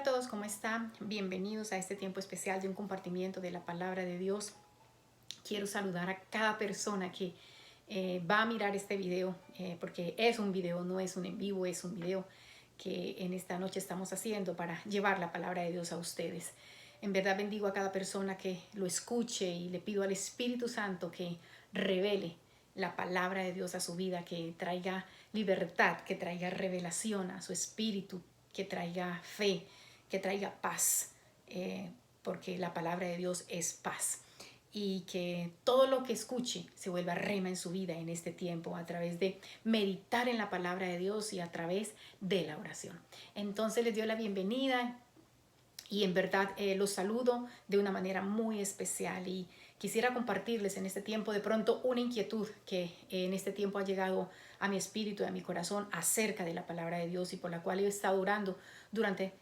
a todos, ¿cómo están? Bienvenidos a este tiempo especial de un compartimiento de la palabra de Dios. Quiero saludar a cada persona que va a mirar este video, porque es un video, no es un en vivo, es un video que en esta noche estamos haciendo para llevar la palabra de Dios a ustedes. En verdad bendigo a cada persona que lo escuche y le pido al Espíritu Santo que revele la palabra de Dios a su vida, que traiga libertad, que traiga revelación a su espíritu, que traiga fe, que traiga paz, porque la palabra de Dios es paz. Y que todo lo que escuche se vuelva rema en su vida en este tiempo a través de meditar en la palabra de Dios y a través de la oración. Entonces les doy la bienvenida y en verdad los saludo de una manera muy especial y quisiera compartirles en este tiempo de pronto una inquietud que en este tiempo ha llegado a mi espíritu y a mi corazón acerca de la palabra de Dios y por la cual he estado orando durante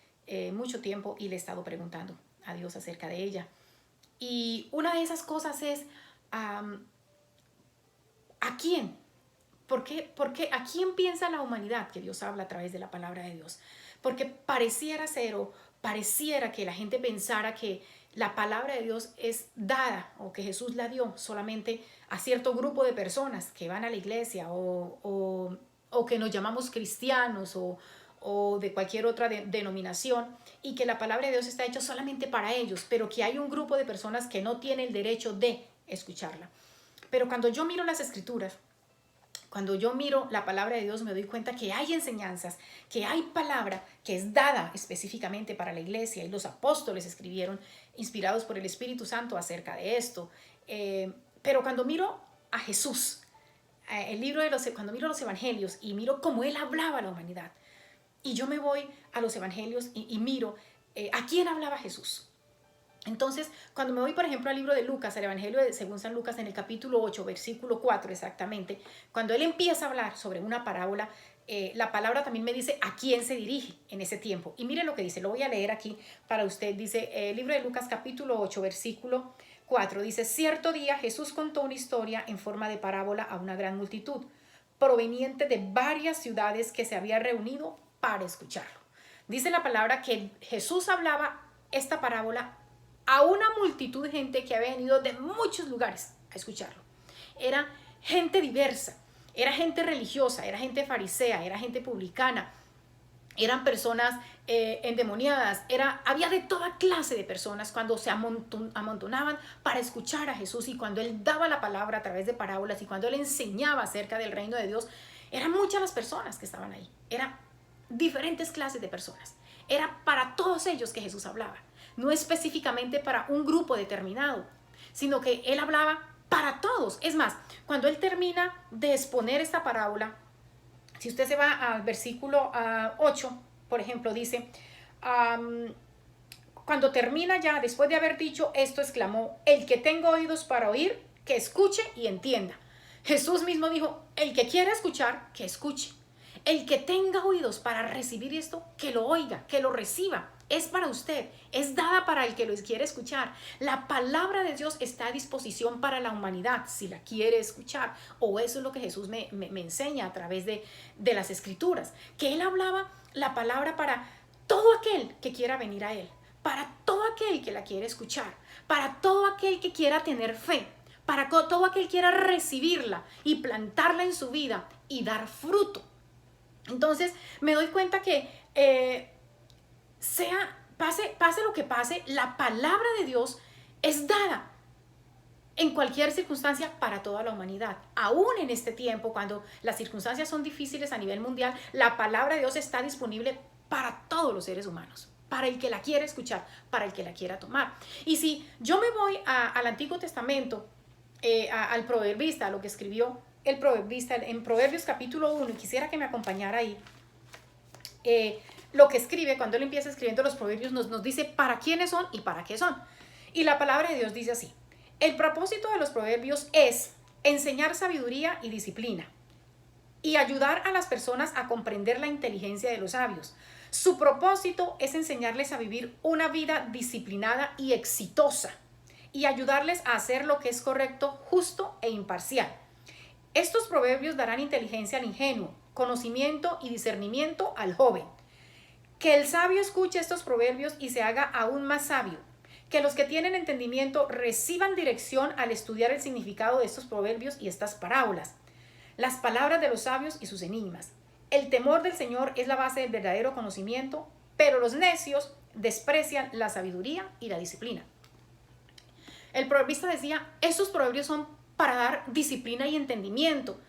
mucho tiempo y le he estado preguntando a Dios acerca de ella. Y una de esas cosas es, ¿a quién? ¿Por qué? ¿A quién piensa la humanidad que Dios habla a través de la palabra de Dios? Porque pareciera ser o pareciera que la gente pensara que la palabra de Dios es dada o que Jesús la dio solamente a cierto grupo de personas que van a la iglesia o que nos llamamos cristianos o de cualquier otra denominación, y que la palabra de Dios está hecha solamente para ellos, pero que hay un grupo de personas que no tienen el derecho de escucharla. Pero cuando yo miro las escrituras, cuando yo miro la palabra de Dios, me doy cuenta que hay enseñanzas, que hay palabra que es dada específicamente para la iglesia, y los apóstoles escribieron inspirados por el Espíritu Santo acerca de esto. Pero cuando miro a Jesús, cuando miro los evangelios y miro cómo él hablaba a la humanidad, y yo me voy a los evangelios y miro a quién hablaba Jesús. Entonces, cuando me voy, por ejemplo, al libro de Lucas, al Evangelio según San Lucas, en el capítulo 8, versículo 4 exactamente, cuando él empieza a hablar sobre una parábola, la palabra también me dice a quién se dirige en ese tiempo. Y mire lo que dice, lo voy a leer aquí para usted. Dice, el libro de Lucas, capítulo 8, versículo 4, dice, cierto día Jesús contó una historia en forma de parábola a una gran multitud, proveniente de varias ciudades que se había reunido para escucharlo. Dice la palabra que Jesús hablaba esta parábola a una multitud de gente que había venido de muchos lugares a escucharlo. Era gente diversa, era gente religiosa, era gente farisea, era gente publicana, eran personas endemoniadas, había de toda clase de personas cuando se amontonaban para escuchar a Jesús, y cuando él daba la palabra a través de parábolas y cuando él enseñaba acerca del reino de Dios, eran muchas las personas que estaban ahí, eran diferentes clases de personas. Era para todos ellos que Jesús hablaba, no específicamente para un grupo determinado, sino que él hablaba para todos. Es más, cuando él termina de exponer esta parábola, si usted se va al versículo 8, por ejemplo, dice, cuando termina ya, después de haber dicho esto, exclamó, el que tenga oídos para oír, que escuche y entienda. Jesús mismo dijo, el que quiera escuchar, que escuche. El que tenga oídos para recibir esto, que lo oiga, que lo reciba. Es para usted, es dada para el que lo quiere escuchar. La palabra de Dios está a disposición para la humanidad, si la quiere escuchar. O eso es lo que Jesús me enseña a través de las escrituras. Que él hablaba la palabra para todo aquel que quiera venir a él. Para todo aquel que la quiere escuchar. Para todo aquel que quiera tener fe. Para todo aquel que quiera recibirla y plantarla en su vida y dar fruto. Entonces me doy cuenta que pase lo que pase, la palabra de Dios es dada en cualquier circunstancia para toda la humanidad. Aún en este tiempo, cuando las circunstancias son difíciles a nivel mundial, la palabra de Dios está disponible para todos los seres humanos, para el que la quiera escuchar, para el que la quiera tomar. Y si yo me voy al Antiguo Testamento, al proverbista, a lo que escribió el proverbista en Proverbios capítulo 1, y quisiera que me acompañara ahí, lo que escribe, cuando él empieza escribiendo los proverbios, nos dice para quiénes son y para qué son. Y la palabra de Dios dice así, el propósito de los proverbios es enseñar sabiduría y disciplina y ayudar a las personas a comprender la inteligencia de los sabios. Su propósito es enseñarles a vivir una vida disciplinada y exitosa y ayudarles a hacer lo que es correcto, justo e imparcial. Estos proverbios darán inteligencia al ingenuo, conocimiento y discernimiento al joven. Que el sabio escuche estos proverbios y se haga aún más sabio. Que los que tienen entendimiento reciban dirección al estudiar el significado de estos proverbios y estas parábolas, las palabras de los sabios y sus enigmas. El temor del Señor es la base del verdadero conocimiento, pero los necios desprecian la sabiduría y la disciplina. El proverbista decía, estos proverbios son para dar disciplina y entendimiento.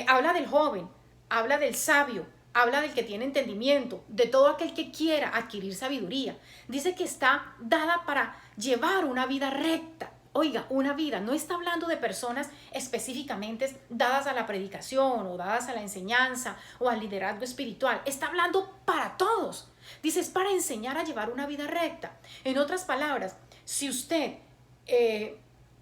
Habla del joven, habla del sabio, habla del que tiene entendimiento, de todo aquel que quiera adquirir sabiduría. Dice que está dada para llevar una vida recta. Oiga, una vida, no está hablando de personas específicamente dadas a la predicación o dadas a la enseñanza o al liderazgo espiritual. Está hablando para todos. Dice, es para enseñar a llevar una vida recta. En otras palabras, si usted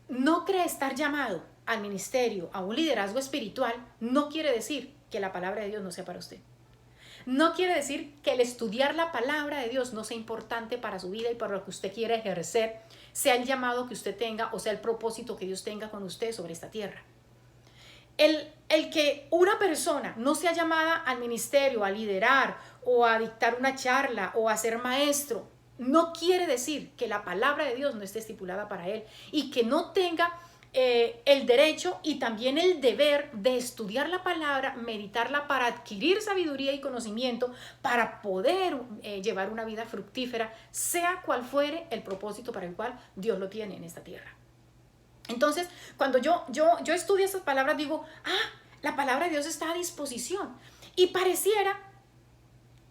no cree estar llamado al ministerio, a un liderazgo espiritual, no quiere decir que la palabra de Dios no sea para usted. No quiere decir que el estudiar la palabra de Dios no sea importante para su vida y para lo que usted quiere ejercer, sea el llamado que usted tenga o sea el propósito que Dios tenga con usted sobre esta tierra. El que una persona no sea llamada al ministerio, a liderar o a dictar una charla o a ser maestro, no quiere decir que la palabra de Dios no esté estipulada para él y que no tenga el derecho y también el deber de estudiar la palabra, meditarla para adquirir sabiduría y conocimiento, para poder llevar una vida fructífera, sea cual fuere el propósito para el cual Dios lo tiene en esta tierra. Entonces, cuando yo estudio estas palabras, digo, la palabra de Dios está a disposición. Y pareciera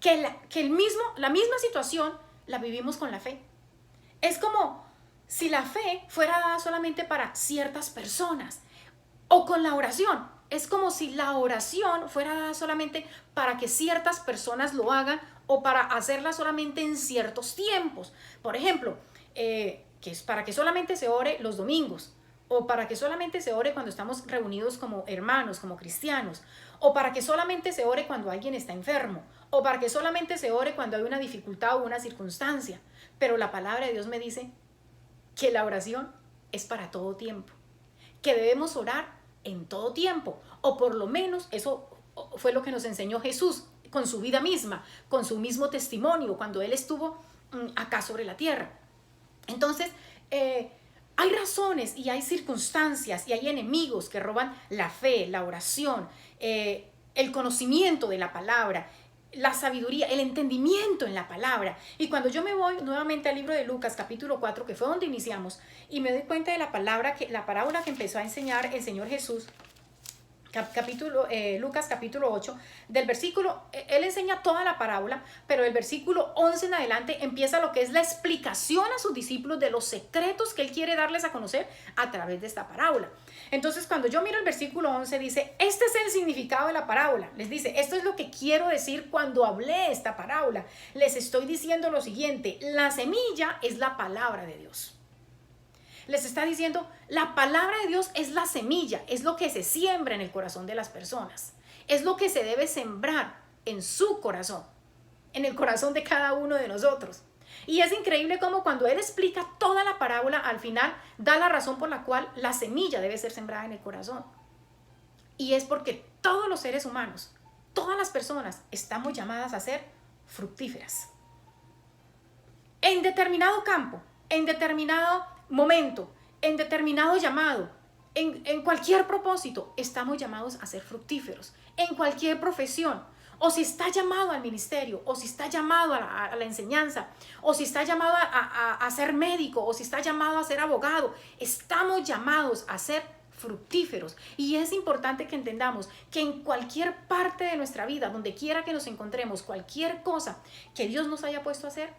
que la misma situación la vivimos con la fe. Es como si la fe fuera dada solamente para ciertas personas, o con la oración. Es como si la oración fuera dada solamente para que ciertas personas lo hagan o para hacerla solamente en ciertos tiempos. Por ejemplo, que es para que solamente se ore los domingos, o para que solamente se ore cuando estamos reunidos como hermanos, como cristianos, o para que solamente se ore cuando alguien está enfermo, o para que solamente se ore cuando hay una dificultad o una circunstancia. Pero la palabra de Dios me dice que la oración es para todo tiempo, que debemos orar en todo tiempo, o por lo menos eso fue lo que nos enseñó Jesús con su vida misma, con su mismo testimonio cuando Él estuvo acá sobre la tierra. Entonces, hay razones y hay circunstancias y hay enemigos que roban la fe, la oración, el conocimiento de la palabra, la sabiduría, el entendimiento en la palabra. Y cuando yo me voy nuevamente al libro de Lucas, capítulo 4, que fue donde iniciamos, y me doy cuenta de la parábola que empezó a enseñar el Señor Jesús, Lucas capítulo 8, del versículo, él enseña toda la parábola, pero el versículo 11 en adelante empieza lo que es la explicación a sus discípulos de los secretos que él quiere darles a conocer a través de esta parábola. Entonces, cuando yo miro el versículo 11, dice, este es el significado de la parábola. Les dice, esto es lo que quiero decir cuando hablé esta parábola. Les estoy diciendo lo siguiente, la semilla es la palabra de Dios. Les está diciendo, la palabra de Dios es la semilla, es lo que se siembra en el corazón de las personas, es lo que se debe sembrar en su corazón, en el corazón de cada uno de nosotros. Y es increíble cómo cuando Él explica toda la parábola, al final da la razón por la cual la semilla debe ser sembrada en el corazón. Y es porque todos los seres humanos, todas las personas, estamos llamadas a ser fructíferas. En determinado campo, en determinado momento, en determinado llamado, en cualquier propósito, estamos llamados a ser fructíferos, en cualquier profesión, o si está llamado al ministerio, o si está llamado a la enseñanza, o si está llamado a ser médico, o si está llamado a ser abogado, estamos llamados a ser fructíferos. Y es importante que entendamos que en cualquier parte de nuestra vida, donde quiera que nos encontremos, cualquier cosa que Dios nos haya puesto a hacer,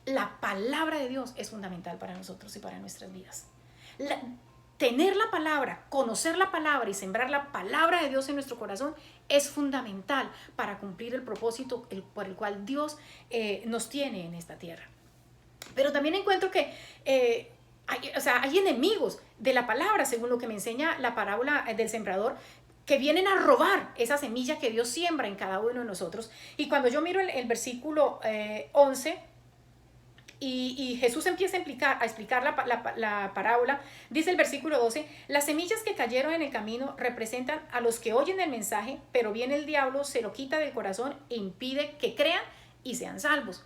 la palabra de Dios es fundamental para nosotros y para nuestras vidas. Tener la palabra, conocer la palabra y sembrar la palabra de Dios en nuestro corazón es fundamental para cumplir el propósito por el cual Dios nos tiene en esta tierra. Pero también encuentro que hay enemigos de la palabra, según lo que me enseña la parábola del sembrador, que vienen a robar esa semilla que Dios siembra en cada uno de nosotros. Y cuando yo miro el versículo 11, y Jesús empieza a explicar la parábola, dice el versículo 12, las semillas que cayeron en el camino representan a los que oyen el mensaje, pero viene el diablo, se lo quita del corazón e impide que crean y sean salvos.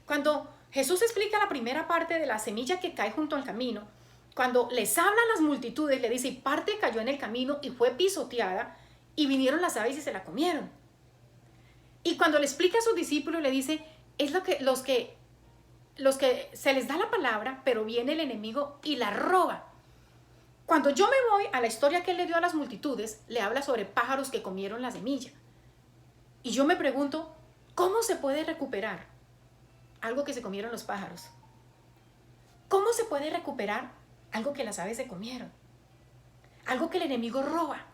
Cuando Jesús explica la primera parte de la semilla que cae junto al camino, cuando les hablan las multitudes, le dice, y parte cayó en el camino y fue pisoteada, y vinieron las aves y se la comieron. Y cuando le explica a sus discípulos, le dice, es los que se les da la palabra, pero viene el enemigo y la roba. Cuando yo me voy a la historia que él le dio a las multitudes, le habla sobre pájaros que comieron la semilla. Y yo me pregunto, ¿cómo se puede recuperar algo que se comieron los pájaros? ¿Cómo se puede recuperar algo que las aves se comieron? Algo que el enemigo roba,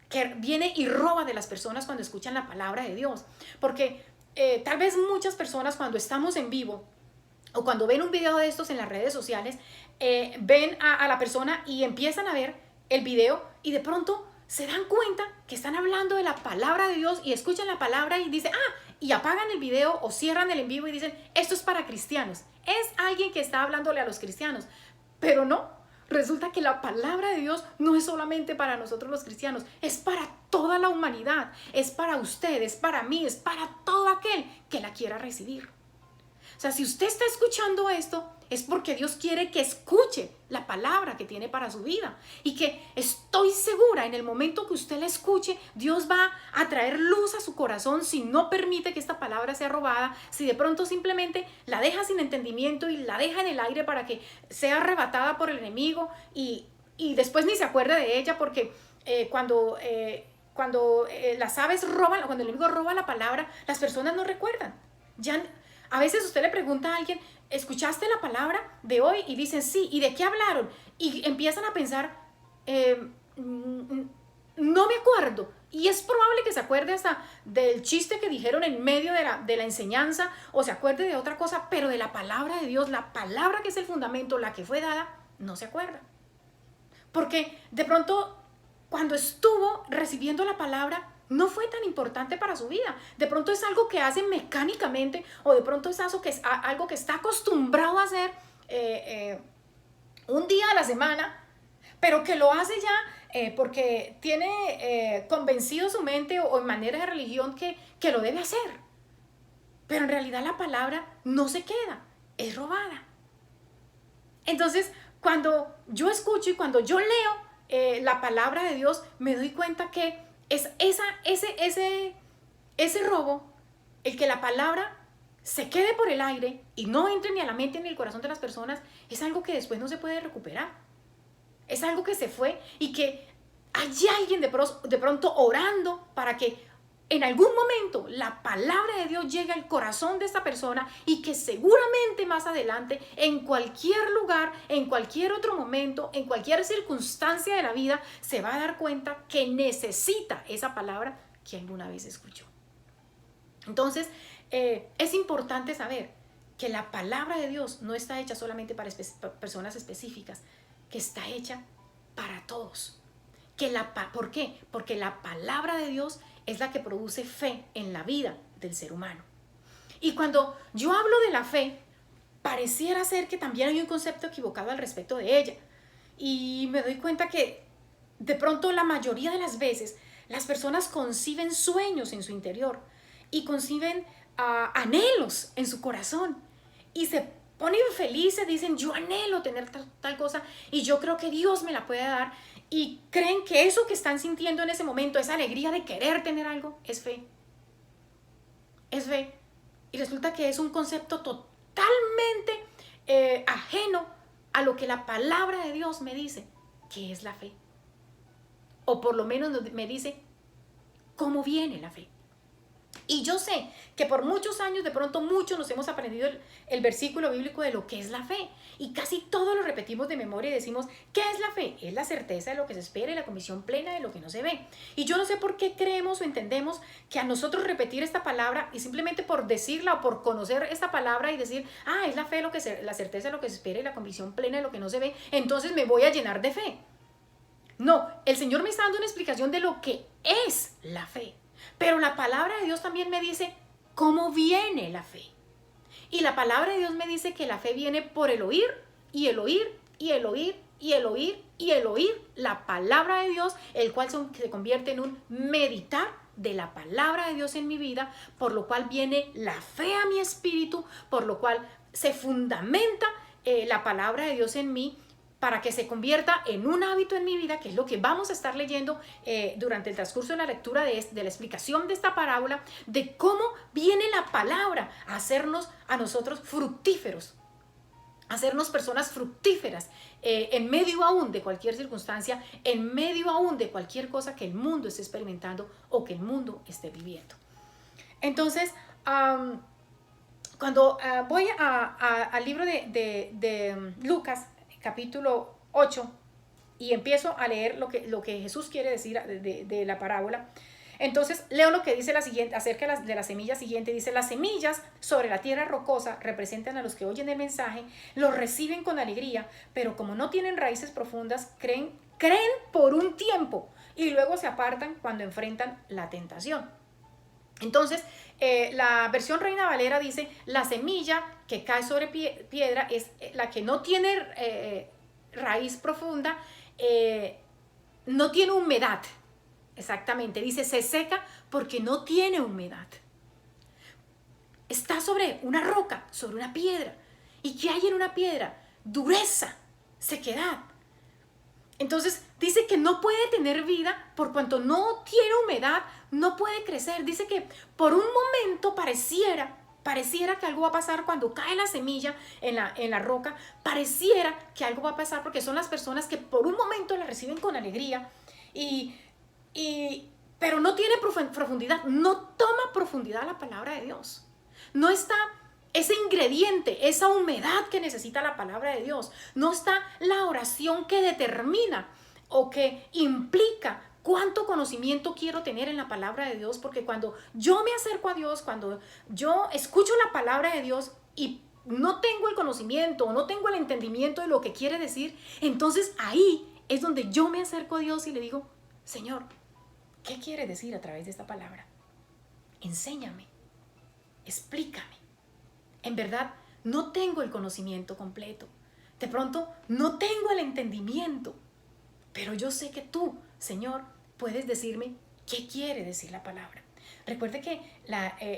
que viene y roba de las personas cuando escuchan la palabra de Dios. Porque tal vez muchas personas cuando estamos en vivo o cuando ven un video de estos en las redes sociales, ven a la persona y empiezan a ver el video y de pronto se dan cuenta que están hablando de la palabra de Dios y escuchan la palabra y dicen, y apagan el video o cierran el en vivo y dicen, esto es para cristianos. Es alguien que está hablándole a los cristianos. Pero no, resulta que la palabra de Dios no es solamente para nosotros los cristianos, es para toda la humanidad, es para usted, es para mí, es para todo aquel que la quiera recibir. O sea, si usted está escuchando esto, es porque Dios quiere que escuche la palabra que tiene para su vida. Y que estoy segura, en el momento que usted la escuche, Dios va a traer luz a su corazón si no permite que esta palabra sea robada, si de pronto simplemente la deja sin entendimiento y la deja en el aire para que sea arrebatada por el enemigo y después ni se acuerde de ella, porque cuando las aves roban, cuando el enemigo roba la palabra, las personas no recuerdan. A veces usted le pregunta a alguien, ¿escuchaste la palabra de hoy? Y dicen, sí. ¿Y de qué hablaron? Y empiezan a pensar, no me acuerdo. Y es probable que se acuerde hasta del chiste que dijeron en medio de la enseñanza, o se acuerde de otra cosa, pero de la palabra de Dios, la palabra que es el fundamento, la que fue dada, no se acuerda. Porque de pronto, cuando estuvo recibiendo la palabra, no fue tan importante para su vida. De pronto es algo que hace mecánicamente, o de pronto es algo que está acostumbrado a hacer un día a la semana, pero que lo hace ya porque tiene convencido su mente o en manera de religión que lo debe hacer. Pero en realidad la palabra no se queda, es robada. Entonces, cuando yo escucho y cuando yo leo la palabra de Dios, me doy cuenta que es ese robo, el que la palabra se quede por el aire y no entre ni a la mente ni al corazón de las personas, es algo que después no se puede recuperar. Es algo que se fue y que hay alguien de pronto orando para que en algún momento la palabra de Dios llegue al corazón de esta persona y que seguramente más adelante, en cualquier lugar, en cualquier otro momento, en cualquier circunstancia de la vida, se va a dar cuenta que necesita esa palabra que alguna vez escuchó. Entonces, es importante saber que la palabra de Dios no está hecha solamente para personas específicas, que está hecha para todos. ¿Por qué? Porque la palabra de Dios es la que produce fe en la vida del ser humano. Y cuando yo hablo de la fe, pareciera ser que también hay un concepto equivocado al respecto de ella. Y me doy cuenta que de pronto la mayoría de las veces las personas conciben sueños en su interior y conciben anhelos en su corazón y se ponen felices, dicen, yo anhelo tener tal cosa y yo creo que Dios me la puede dar, y creen que eso que están sintiendo en ese momento, esa alegría de querer tener algo, es fe. Es fe. Y resulta que es un concepto totalmente ajeno a lo que la palabra de Dios me dice que es la fe. O por lo menos me dice cómo viene la fe. Y yo sé que por muchos años, de pronto muchos nos hemos aprendido el versículo bíblico de lo que es la fe. Y casi todo lo repetimos de memoria y decimos, ¿qué es la fe? Es la certeza de lo que se espera y la convicción plena de lo que no se ve. Y yo no sé por qué creemos o entendemos que a nosotros repetir esta palabra y simplemente por decirla o por conocer esta palabra y decir, es la fe, la certeza de lo que se espera y la convicción plena de lo que no se ve, entonces me voy a llenar de fe. No, el Señor me está dando una explicación de lo que es la fe. Pero la palabra de Dios también me dice cómo viene la fe. Y la palabra de Dios me dice que la fe viene por el oír y el oír y el oír y el oír y el oír la palabra de Dios, el cual se convierte en un meditar de la palabra de Dios en mi vida, por lo cual viene la fe a mi espíritu, por lo cual se fundamenta la palabra de Dios en mí, para que se convierta en un hábito en mi vida, que es lo que vamos a estar leyendo durante el transcurso de la lectura de la explicación de esta parábola, de cómo viene la palabra a hacernos a nosotros fructíferos, hacernos personas fructíferas en medio aún de cualquier circunstancia, en medio aún de cualquier cosa que el mundo esté experimentando o que el mundo esté viviendo. Entonces, cuando voy al libro de Lucas, capítulo 8, y empiezo a leer lo que Jesús quiere decir de la parábola, entonces leo lo que dice la siguiente, acerca de la semilla siguiente. Dice: las semillas sobre la tierra rocosa representan a los que oyen el mensaje, los reciben con alegría, pero como no tienen raíces profundas, creen por un tiempo y luego se apartan cuando enfrentan la tentación. Entonces, la versión Reina Valera dice: la semilla que cae sobre piedra es la que no tiene raíz profunda, no tiene humedad. Exactamente, dice: se seca porque no tiene humedad. Está sobre una roca, sobre una piedra. ¿Y qué hay en una piedra? Dureza, sequedad. Entonces dice que no puede tener vida por cuanto no tiene humedad, no puede crecer. Dice que por un momento pareciera que algo va a pasar cuando cae la semilla en la roca. Pareciera que algo va a pasar, porque son las personas que por un momento la reciben con alegría, pero no tiene profundidad, no toma profundidad la palabra de Dios. No está ese ingrediente, esa humedad que necesita la palabra de Dios. No está la oración que determina o que implica cuánto conocimiento quiero tener en la palabra de Dios, porque cuando yo me acerco a Dios, cuando yo escucho la palabra de Dios y no tengo el conocimiento o no tengo el entendimiento de lo que quiere decir, entonces ahí es donde yo me acerco a Dios y le digo: Señor, ¿qué quiere decir a través de esta palabra? Enséñame, explícame. En verdad, no tengo el conocimiento completo. De pronto, no tengo el entendimiento. Pero yo sé que tú, Señor, puedes decirme qué quiere decir la palabra. Recuerde que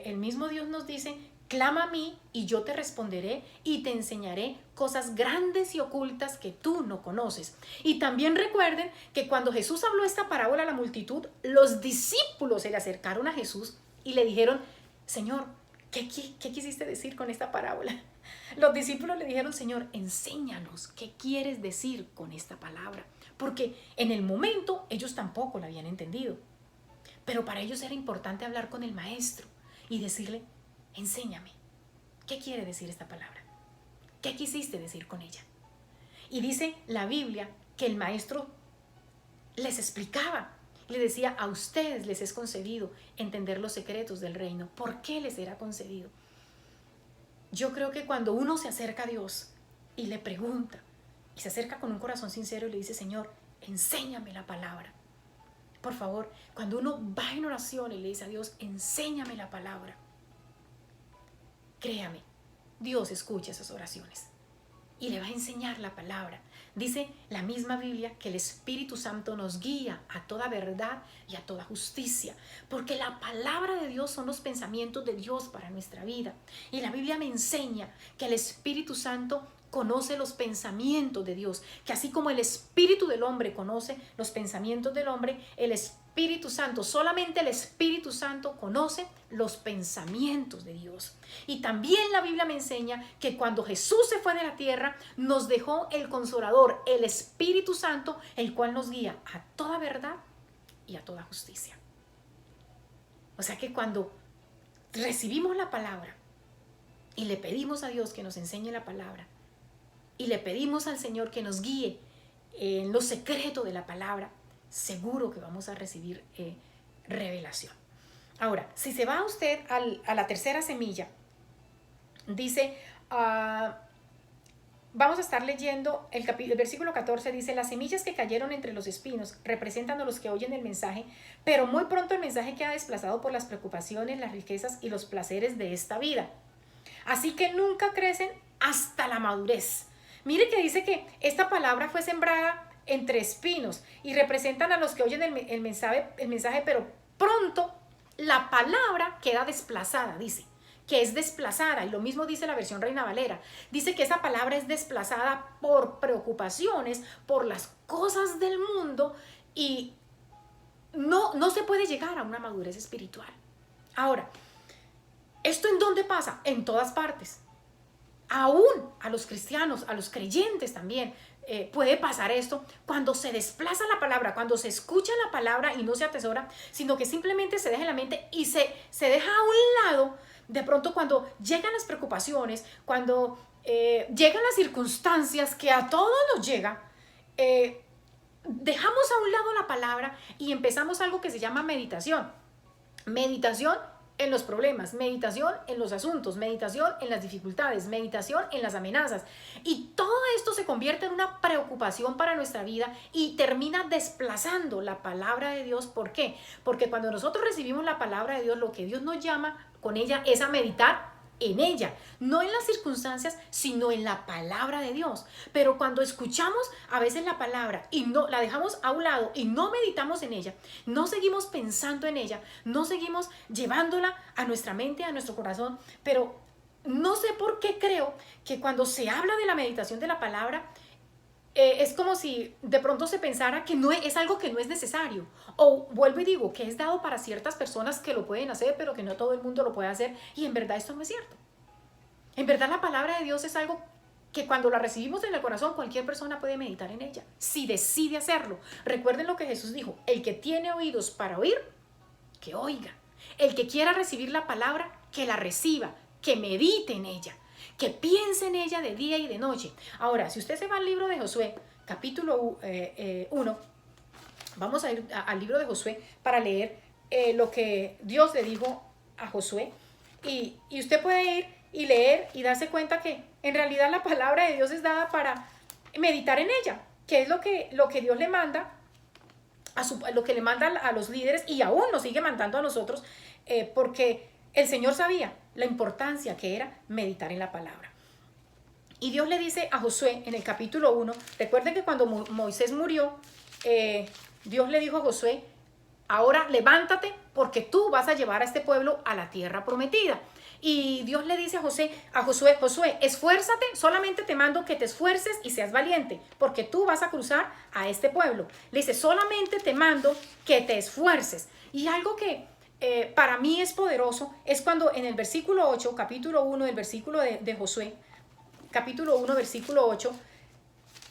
el mismo Dios nos dice: clama a mí y yo te responderé y te enseñaré cosas grandes y ocultas que tú no conoces. Y también recuerden que cuando Jesús habló esta parábola a la multitud, los discípulos se le acercaron a Jesús y le dijeron: Señor, ¿qué quisiste decir con esta parábola? Los discípulos le dijeron: Señor, enséñanos qué quieres decir con esta palabra. Porque en el momento ellos tampoco la habían entendido. Pero para ellos era importante hablar con el maestro y decirle: enséñame, ¿qué quiere decir esta palabra? ¿Qué quisiste decir con ella? Y dice la Biblia que el maestro les explicaba. Le decía: a ustedes les es concedido entender los secretos del reino. ¿Por qué les era concedido? Yo creo que cuando uno se acerca a Dios y le pregunta, y se acerca con un corazón sincero y le dice: Señor, enséñame la palabra. Por favor, cuando uno va en oración y le dice a Dios: enséñame la palabra, créame, Dios escucha esas oraciones y le va a enseñar la palabra. Dice la misma Biblia que el Espíritu Santo nos guía a toda verdad y a toda justicia, porque la palabra de Dios son los pensamientos de Dios para nuestra vida. Y la Biblia me enseña que el Espíritu Santo conoce los pensamientos de Dios, que así como el espíritu del hombre conoce los pensamientos del hombre, el Espíritu Santo, solamente el Espíritu Santo conoce los pensamientos de Dios. Y también la Biblia me enseña que cuando Jesús se fue de la tierra, nos dejó el Consolador, el Espíritu Santo, el cual nos guía a toda verdad y a toda justicia. O sea que cuando recibimos la palabra y le pedimos a Dios que nos enseñe la palabra, y le pedimos al Señor que nos guíe en lo secreto de la palabra, seguro que vamos a recibir revelación. Ahora, si se va usted a la tercera semilla, dice, vamos a estar leyendo el versículo 14, dice: las semillas que cayeron entre los espinos representan a los que oyen el mensaje, pero muy pronto el mensaje queda desplazado por las preocupaciones, las riquezas y los placeres de esta vida. Así que nunca crecen hasta la madurez. Mire que dice que esta palabra fue sembrada entre espinos y representan a los que oyen el mensaje, pero pronto la palabra queda desplazada, dice, que es desplazada, y lo mismo dice la versión Reina Valera, dice que esa palabra es desplazada por preocupaciones, por las cosas del mundo, y no se puede llegar a una madurez espiritual. Ahora, ¿esto en dónde pasa? En todas partes. Aún a los cristianos, a los creyentes también, puede pasar esto cuando se desplaza la palabra, cuando se escucha la palabra y no se atesora, sino que simplemente se deja en la mente y se deja a un lado. De pronto, cuando llegan las preocupaciones, cuando llegan las circunstancias que a todos nos llega, dejamos a un lado la palabra y empezamos algo que se llama meditación. Meditación en los problemas, meditación en los asuntos, meditación en las dificultades, meditación en las amenazas. Y todo esto se convierte en una preocupación para nuestra vida y termina desplazando la palabra de Dios. ¿Por qué? Porque cuando nosotros recibimos la palabra de Dios, lo que Dios nos llama con ella es a meditar en ella, no en las circunstancias, sino en la palabra de Dios. Pero cuando escuchamos a veces la palabra y no la dejamos a un lado y no meditamos en ella, no seguimos pensando en ella, no seguimos llevándola a nuestra mente, a nuestro corazón, pero no sé por qué creo que cuando se habla de la meditación de la palabra, es como si de pronto se pensara que no es algo que no es necesario. O vuelvo y digo que es dado para ciertas personas que lo pueden hacer, pero que no todo el mundo lo puede hacer. Y en verdad esto no es cierto. En verdad la palabra de Dios es algo que cuando la recibimos en el corazón, cualquier persona puede meditar en ella, si decide hacerlo. Recuerden lo que Jesús dijo: el que tiene oídos para oír, que oiga. El que quiera recibir la palabra, que la reciba, que medite en ella, que piense en ella de día y de noche. Ahora, si usted se va al libro de Josué, capítulo 1, vamos a ir al libro de Josué para leer lo que Dios le dijo a Josué. Y usted puede ir y leer y darse cuenta que en realidad la palabra de Dios es dada para meditar en ella, que es lo que Dios le manda, lo que le manda a los líderes, y aún nos sigue mandando a nosotros, porque el Señor sabía la importancia que era meditar en la palabra. Y Dios le dice a Josué en el capítulo 1, recuerden que cuando Moisés murió, Dios le dijo a Josué: ahora levántate porque tú vas a llevar a este pueblo a la tierra prometida. Y Dios le dice a Josué, esfuérzate, solamente te mando que te esfuerces y seas valiente, porque tú vas a cruzar a este pueblo. Le dice: solamente te mando que te esfuerces. Y algo que para mí es poderoso es cuando en el versículo 8, capítulo 1 del versículo de Josué, capítulo 1, versículo 8,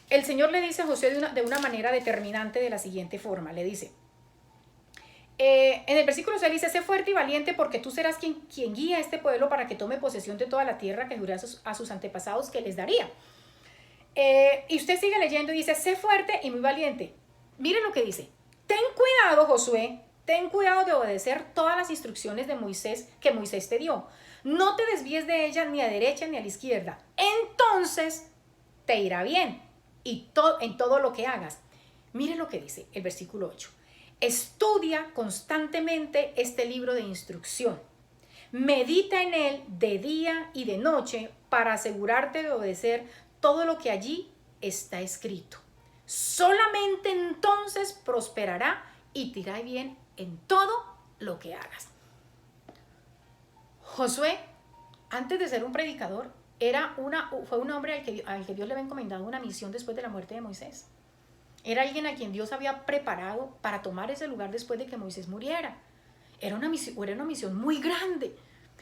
el Señor le dice a Josué de una manera determinante de la siguiente forma. Le dice, en el versículo 6 dice: sé fuerte y valiente, porque tú serás quien guía a este pueblo para que tome posesión de toda la tierra que juré a sus antepasados que les daría. Y usted sigue leyendo y dice: sé fuerte y muy valiente. Miren lo que dice: ten cuidado, Josué, ten cuidado de obedecer todas las instrucciones de Moisés que Moisés te dio. No te desvíes de ellas ni a derecha ni a la izquierda. Entonces te irá bien en todo lo que hagas. Miren lo que dice el versículo 8. Estudia constantemente este libro de instrucción. Medita en él de día y de noche para asegurarte de obedecer todo lo que allí está escrito. Solamente entonces prosperará y te irá bien en todo lo que hagas. Josué, antes de ser un predicador, fue un hombre al que Dios le había encomendado una misión después de la muerte de Moisés. Era alguien a quien Dios había preparado para tomar ese lugar después de que Moisés muriera. Era una misión muy grande.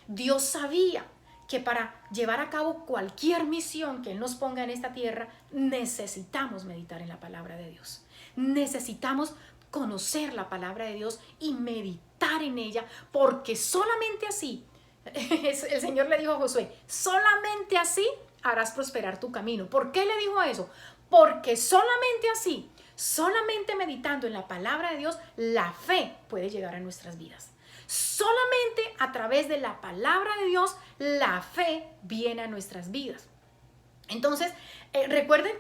Dios sabía que para llevar a cabo cualquier misión que Él nos ponga en esta tierra, necesitamos meditar en la palabra de Dios. Necesitamos conocer la palabra de Dios y meditar en ella, porque solamente así, el Señor le dijo a Josué, solamente así harás prosperar tu camino. ¿Por qué le dijo eso? Porque solamente así, solamente meditando en la palabra de Dios, la fe puede llegar a nuestras vidas. Solamente a través de la palabra de Dios, la fe viene a nuestras vidas. Entonces, recuerden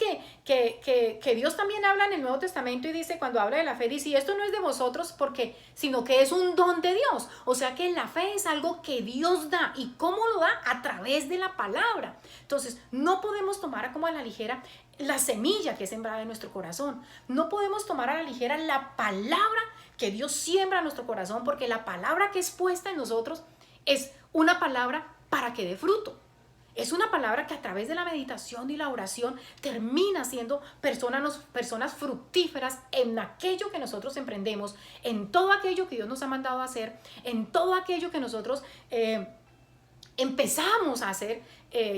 que Dios también habla en el Nuevo Testamento y dice, cuando habla de la fe, dice, y esto no es de vosotros porque, sino que es un don de Dios. O sea que la fe es algo que Dios da. ¿Y cómo lo da? A través de la palabra. Entonces, no podemos tomar como a la ligera la semilla que es sembrada en nuestro corazón. No podemos tomar a la ligera la palabra que Dios siembra en nuestro corazón, porque la palabra que es puesta en nosotros es una palabra para que dé fruto. Es una palabra que a través de la meditación y la oración termina siendo personas fructíferas en aquello que nosotros emprendemos, en todo aquello que Dios nos ha mandado a hacer, en todo aquello que nosotros empezamos a hacer,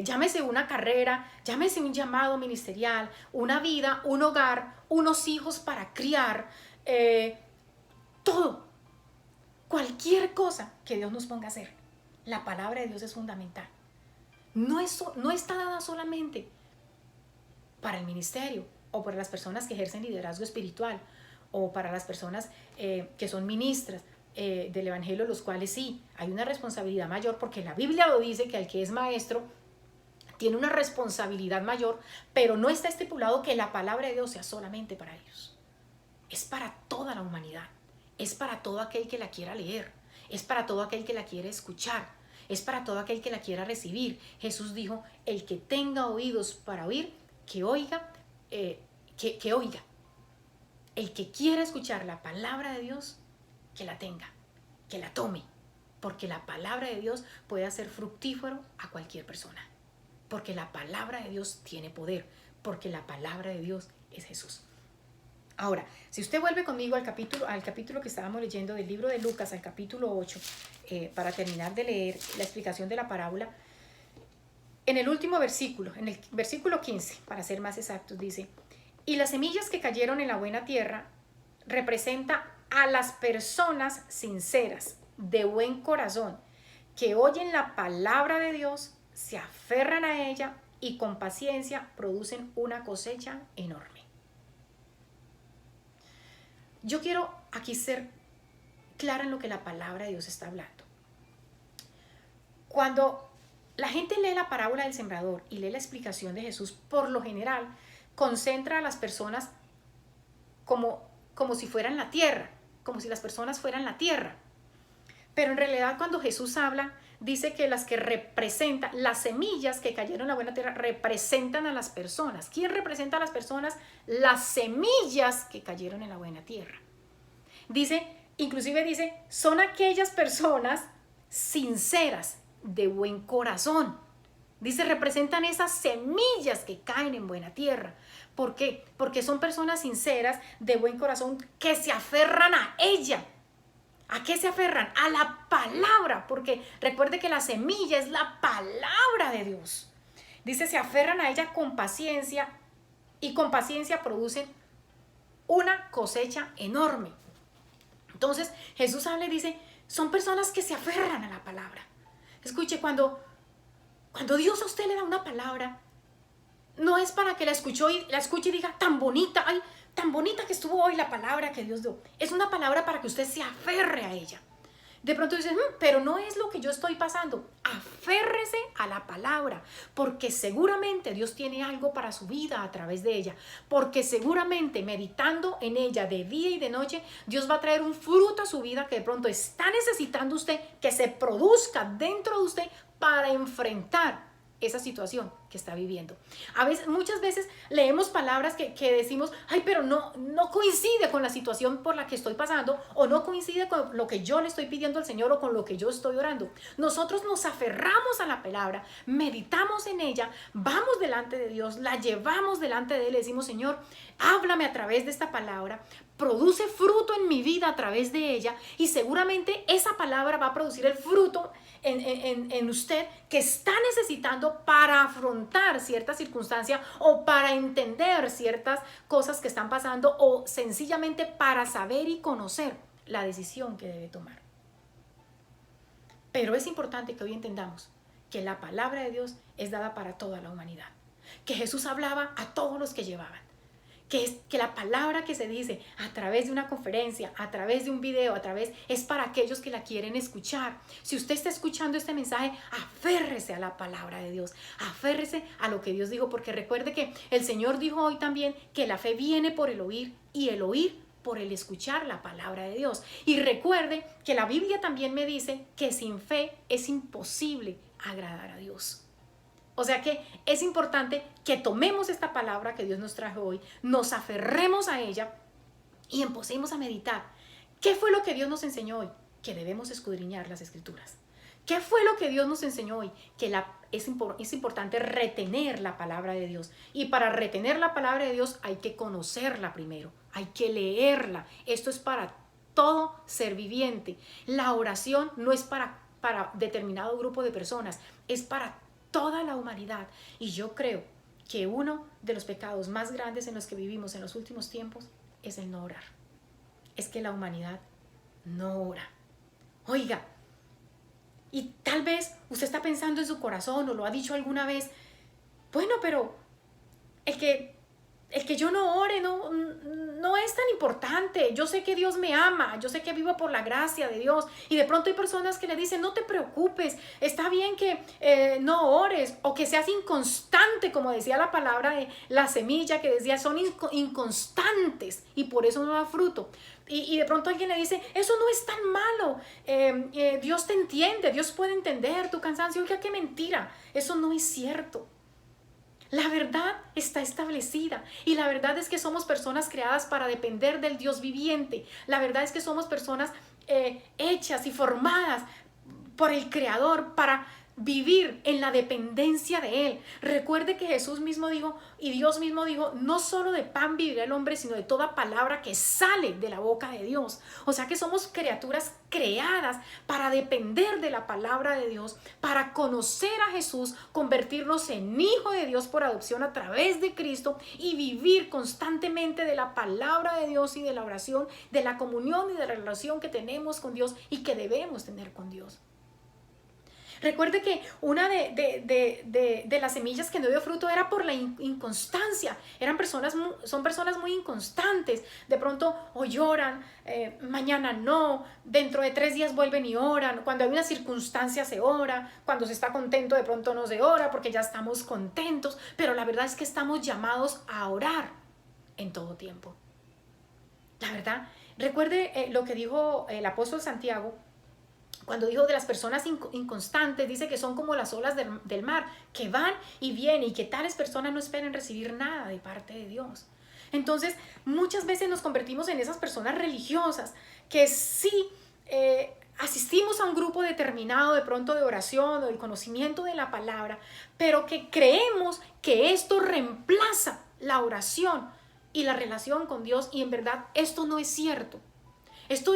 llámese una carrera, llámese un llamado ministerial, una vida, un hogar, unos hijos para criar, todo, cualquier cosa que Dios nos ponga a hacer. La palabra de Dios es fundamental. No está dada solamente para el ministerio o para las personas que ejercen liderazgo espiritual o para las personas que son ministras del evangelio, los cuales sí, hay una responsabilidad mayor, porque la Biblia lo dice, que el que es maestro tiene una responsabilidad mayor, pero no está estipulado que la palabra de Dios sea solamente para ellos. Es para toda la humanidad, es para todo aquel que la quiera leer, es para todo aquel que la quiera escuchar, es para todo aquel que la quiera recibir. Jesús dijo, el que tenga oídos para oír, que oiga, que oiga. El que quiera escuchar la palabra de Dios, que la tenga, que la tome, porque la palabra de Dios puede hacer fructífero a cualquier persona, porque la palabra de Dios tiene poder, porque la palabra de Dios es Jesús. Ahora, si usted vuelve conmigo al capítulo que estábamos leyendo del libro de Lucas, al capítulo 8, para terminar de leer la explicación de la parábola, en el último versículo, en el versículo 15, para ser más exactos, dice, y las semillas que cayeron en la buena tierra representa a las personas sinceras, de buen corazón, que oyen la palabra de Dios, se aferran a ella y con paciencia producen una cosecha enorme. Yo quiero aquí ser clara en lo que la palabra de Dios está hablando. Cuando la gente lee la parábola del sembrador y lee la explicación de Jesús, por lo general concentra a las personas como si fueran la tierra, como si las personas fueran la tierra. Pero en realidad cuando Jesús habla, dice que las que representan, las semillas que cayeron en la buena tierra representan a las personas. ¿Quién representa a las personas? Las semillas que cayeron en la buena tierra. Inclusive dice, son aquellas personas sinceras, de buen corazón. Dice, representan esas semillas que caen en buena tierra. ¿Por qué? Porque son personas sinceras, de buen corazón, que se aferran a ella. ¿A qué se aferran? A la palabra, porque recuerde que la semilla es la palabra de Dios. Dice, se aferran a ella con paciencia y con paciencia producen una cosecha enorme. Entonces Jesús habla y dice, son personas que se aferran a la palabra. Escuche, cuando Dios a usted le da una palabra, no es para que la escuche y diga, tan bonita, ay, tan bonita que estuvo hoy la palabra que Dios dio. Es una palabra para que usted se aferre a ella. De pronto dices, pero no es lo que yo estoy pasando. Aférrese a la palabra, porque seguramente Dios tiene algo para su vida a través de ella, porque seguramente meditando en ella de día y de noche, Dios va a traer un fruto a su vida que de pronto está necesitando usted que se produzca dentro de usted para enfrentar esa situación que está viviendo. Muchas veces leemos palabras que decimos, ay, pero no coincide con la situación por la que estoy pasando, o no coincide con lo que yo le estoy pidiendo al Señor o con lo que yo estoy orando. Nosotros nos aferramos a la palabra, meditamos en ella, vamos delante de Dios, la llevamos delante de Él, le decimos, Señor, háblame a través de esta palabra, produce fruto en mi vida a través de ella, y seguramente esa palabra va a producir el fruto en usted que está necesitando para afrontar cierta circunstancia o para entender ciertas cosas que están pasando o sencillamente para saber y conocer la decisión que debe tomar. Pero es importante que hoy entendamos que la palabra de Dios es dada para toda la humanidad, que Jesús hablaba a todos los que llevaban, que la palabra que se dice a través de una conferencia, a través de un video, es para aquellos que la quieren escuchar. Si usted está escuchando este mensaje, aférrese a la palabra de Dios, aférrese a lo que Dios dijo, porque recuerde que el Señor dijo hoy también que la fe viene por el oír y el oír por el escuchar la palabra de Dios. Y recuerde que la Biblia también me dice que sin fe es imposible agradar a Dios. O sea que es importante que tomemos esta palabra que Dios nos trajo hoy, nos aferremos a ella y empecemos a meditar. ¿Qué fue lo que Dios nos enseñó hoy? Que debemos escudriñar las Escrituras. ¿Qué fue lo que Dios nos enseñó hoy? Que es importante retener la palabra de Dios. Y para retener la palabra de Dios hay que conocerla primero, hay que leerla. Esto es para todo ser viviente. La oración no es para determinado grupo de personas, es para toda la humanidad. Y yo creo que uno de los pecados más grandes en los que vivimos en los últimos tiempos es el no orar. Es que la humanidad no ora. Oiga, y tal vez usted está pensando en su corazón o lo ha dicho alguna vez, bueno, pero el que yo no ore no es tan importante. Yo sé que Dios me ama, yo sé que vivo por la gracia de Dios. Y de pronto hay personas que le dicen, no te preocupes, está bien que no ores o que seas inconstante, como decía la palabra de la semilla que decía, son inconstantes y por eso no da fruto. Y de pronto alguien le dice, eso no es tan malo, Dios te entiende, Dios puede entender tu cansancio. Oiga, qué mentira, eso no es cierto. La verdad está establecida y la verdad es que somos personas creadas para depender del Dios viviente. La verdad es que somos personas hechas y formadas por el Creador para vivir en la dependencia de Él. Recuerde que Jesús mismo dijo y Dios mismo dijo, no solo de pan vivirá el hombre, sino de toda palabra que sale de la boca de Dios. O sea que somos criaturas creadas para depender de la palabra de Dios, para conocer a Jesús, convertirnos en hijo de Dios por adopción a través de Cristo y vivir constantemente de la palabra de Dios y de la oración, de la comunión y de la relación que tenemos con Dios y que debemos tener con Dios. Recuerde que una de las semillas que no dio fruto era por la inconstancia. Son personas muy inconstantes. De pronto hoy lloran, mañana no, dentro de 3 días vuelven y oran. Cuando hay una circunstancia se ora, cuando se está contento de pronto no se ora porque ya estamos contentos. Pero la verdad es que estamos llamados a orar en todo tiempo. La verdad, recuerde lo que dijo el apóstol Santiago. Cuando dijo de las personas inconstantes, dice que son como las olas del mar, que van y vienen y que tales personas no esperan recibir nada de parte de Dios. Entonces, muchas veces nos convertimos en esas personas religiosas que sí asistimos a un grupo determinado de pronto de oración o de conocimiento de la palabra, pero que creemos que esto reemplaza la oración y la relación con Dios, y en verdad esto no es cierto. Esto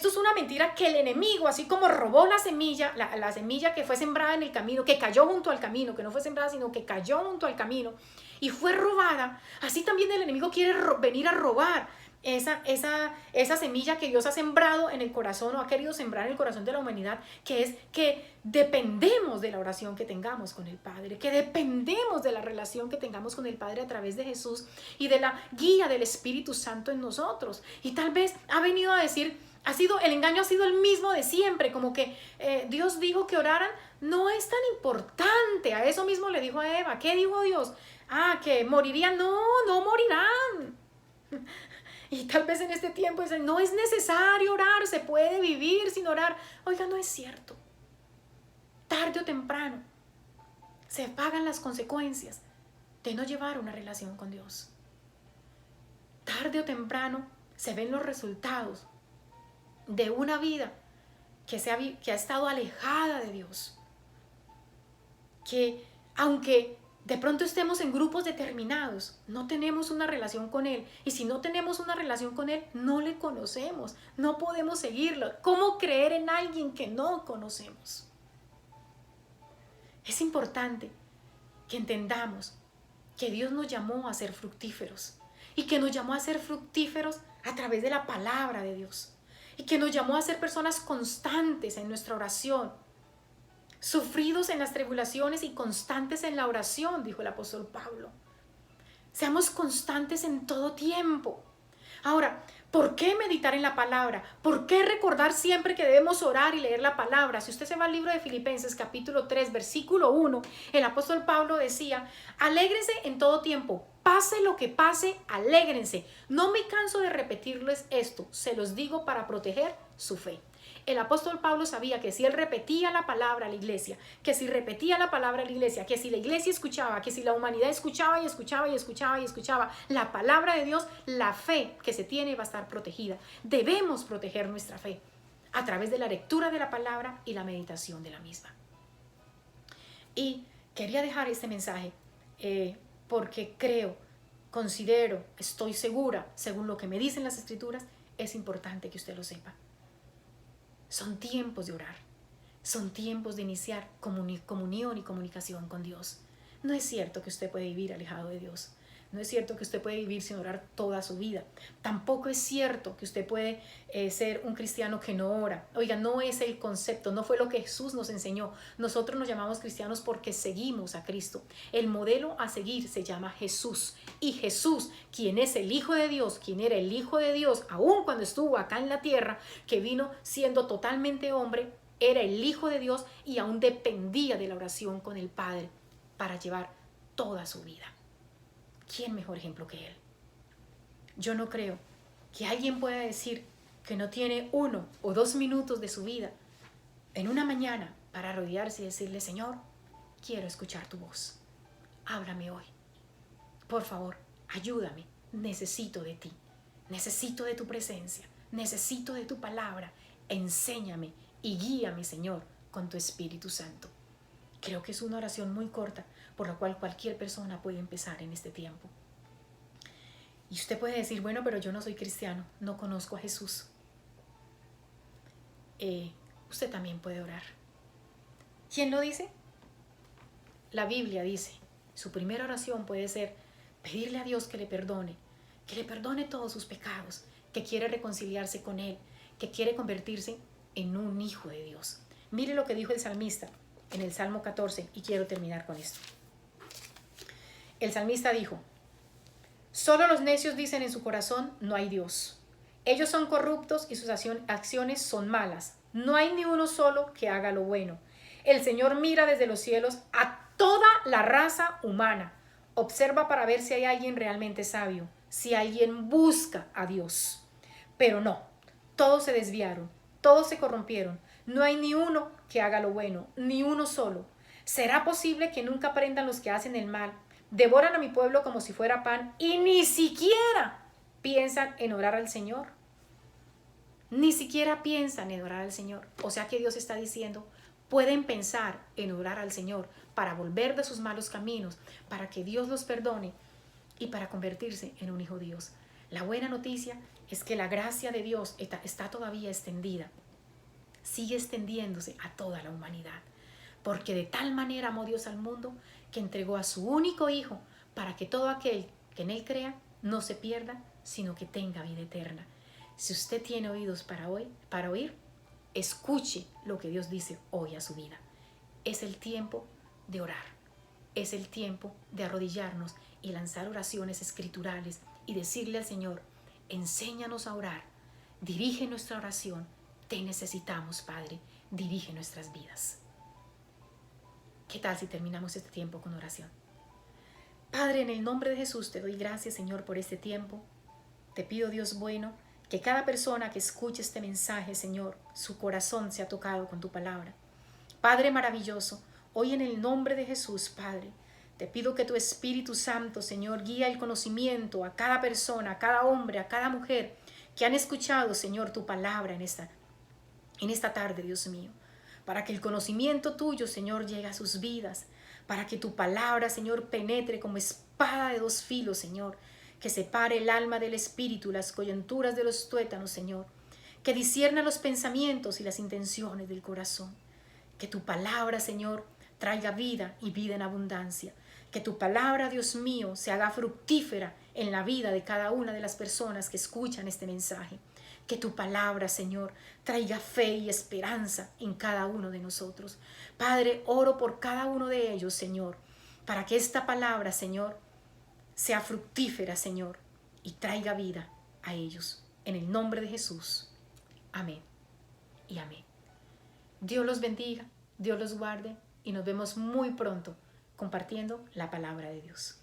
es una mentira que el enemigo, así como robó la semilla que fue sembrada en el camino, que cayó junto al camino, que no fue sembrada, sino que cayó junto al camino y fue robada, así también el enemigo quiere venir a robar esa semilla que Dios ha sembrado en el corazón o ha querido sembrar en el corazón de la humanidad, que es que dependemos de la oración que tengamos con el Padre, que dependemos de la relación que tengamos con el Padre a través de Jesús y de la guía del Espíritu Santo en nosotros. Y tal vez ha venido a decir, el engaño ha sido el mismo de siempre, como que Dios dijo que oraran, no es tan importante. A eso mismo le dijo a Eva. ¿Qué dijo Dios? Que morirían. No morirán. Y tal vez en este tiempo dicen, no es necesario orar, se puede vivir sin orar. Oiga, no es cierto. Tarde o temprano se pagan las consecuencias de no llevar una relación con Dios. Tarde o temprano se ven los resultados de una vida que ha estado alejada de Dios, que aunque de pronto estemos en grupos determinados, no tenemos una relación con Él, y si no tenemos una relación con Él, no le conocemos, no podemos seguirlo. ¿Cómo creer en alguien que no conocemos? Es importante que entendamos que Dios nos llamó a ser fructíferos y que nos llamó a ser fructíferos a través de la palabra de Dios. Y que nos llamó a ser personas constantes en nuestra oración, sufridos en las tribulaciones y constantes en la oración, dijo el apóstol Pablo. Seamos constantes en todo tiempo. Ahora, ¿por qué meditar en la palabra? ¿Por qué recordar siempre que debemos orar y leer la palabra? Si usted se va al libro de Filipenses capítulo 3, versículo 1, el apóstol Pablo decía, alégrense en todo tiempo, pase lo que pase, alégrense. No me canso de repetirles esto, se los digo para proteger su fe. El apóstol Pablo sabía que si él repetía la palabra a la iglesia, que si repetía la palabra a la iglesia, que si la iglesia escuchaba, que si la humanidad escuchaba y escuchaba y escuchaba y escuchaba la palabra de Dios, la fe que se tiene va a estar protegida. Debemos proteger nuestra fe a través de la lectura de la palabra y la meditación de la misma. Y quería dejar este mensaje porque creo, considero, estoy segura, según lo que me dicen las escrituras, es importante que usted lo sepa. Son tiempos de orar, son tiempos de iniciar comunión y comunicación con Dios. No es cierto que usted puede vivir alejado de Dios. No es cierto que usted puede vivir sin orar toda su vida. Tampoco es cierto que usted puede ser un cristiano que no ora. Oiga, no es el concepto, no fue lo que Jesús nos enseñó. Nosotros nos llamamos cristianos porque seguimos a Cristo. El modelo a seguir se llama Jesús. Y Jesús, quien es el Hijo de Dios, quien era el Hijo de Dios, aun cuando estuvo acá en la tierra, que vino siendo totalmente hombre, era el Hijo de Dios y aún dependía de la oración con el Padre para llevar toda su vida. ¿Quién mejor ejemplo que él? Yo no creo que alguien pueda decir que no tiene 1 o 2 minutos de su vida en una mañana para arrodillarse y decirle, Señor, quiero escuchar tu voz. Háblame hoy. Por favor, ayúdame. Necesito de ti. Necesito de tu presencia. Necesito de tu palabra. Enséñame y guíame, Señor, con tu Espíritu Santo. Creo que es una oración muy corta, por la cual cualquier persona puede empezar en este tiempo. Y usted puede decir, bueno, pero yo no soy cristiano, no conozco a Jesús. Usted también puede orar. ¿Quién lo dice? La Biblia dice, su primera oración puede ser pedirle a Dios que le perdone todos sus pecados, que quiere reconciliarse con Él, que quiere convertirse en un hijo de Dios. Mire lo que dijo el salmista en el Salmo 14, y quiero terminar con esto. El salmista dijo, solo los necios dicen en su corazón, no hay Dios. Ellos son corruptos y sus acciones son malas. No hay ni uno solo que haga lo bueno. El Señor mira desde los cielos a toda la raza humana. Observa para ver si hay alguien realmente sabio, si alguien busca a Dios. Pero no, todos se desviaron, todos se corrompieron. No hay ni uno que haga lo bueno, ni uno solo. ¿Será posible que nunca aprendan los que hacen el mal? Devoran a mi pueblo como si fuera pan y ni siquiera piensan en orar al Señor. Ni siquiera piensan en orar al Señor. O sea que Dios está diciendo, pueden pensar en orar al Señor para volver de sus malos caminos, para que Dios los perdone y para convertirse en un hijo de Dios. La buena noticia es que la gracia de Dios está todavía extendida. Sigue extendiéndose a toda la humanidad. Porque de tal manera amó Dios al mundo que entregó a su único Hijo para que todo aquel que en Él crea no se pierda, sino que tenga vida eterna. Si usted tiene oídos para oír, escuche lo que Dios dice hoy a su vida. Es el tiempo de orar. Es el tiempo de arrodillarnos y lanzar oraciones escriturales y decirle al Señor, enséñanos a orar, dirige nuestra oración. Te necesitamos, Padre, dirige nuestras vidas. ¿Qué tal si terminamos este tiempo con oración? Padre, en el nombre de Jesús te doy gracias, Señor, por este tiempo. Te pido, Dios bueno, que cada persona que escuche este mensaje, Señor, su corazón sea tocado con tu palabra. Padre maravilloso, hoy en el nombre de Jesús, Padre, te pido que tu Espíritu Santo, Señor, guíe el conocimiento a cada persona, a cada hombre, a cada mujer que han escuchado, Señor, tu palabra en esta tarde, Dios mío. Para que el conocimiento tuyo, Señor, llegue a sus vidas, para que tu palabra, Señor, penetre como espada de 2 filos, Señor, que separe el alma del espíritu, las coyunturas de los tuétanos, Señor, que discierna los pensamientos y las intenciones del corazón. Que tu palabra, Señor, traiga vida y vida en abundancia. Que tu palabra, Dios mío, se haga fructífera en la vida de cada una de las personas que escuchan este mensaje. Que tu palabra, Señor, traiga fe y esperanza en cada uno de nosotros. Padre, oro por cada uno de ellos, Señor, para que esta palabra, Señor, sea fructífera, Señor, y traiga vida a ellos. En el nombre de Jesús. Amén y amén. Dios los bendiga, Dios los guarde y nos vemos muy pronto compartiendo la palabra de Dios.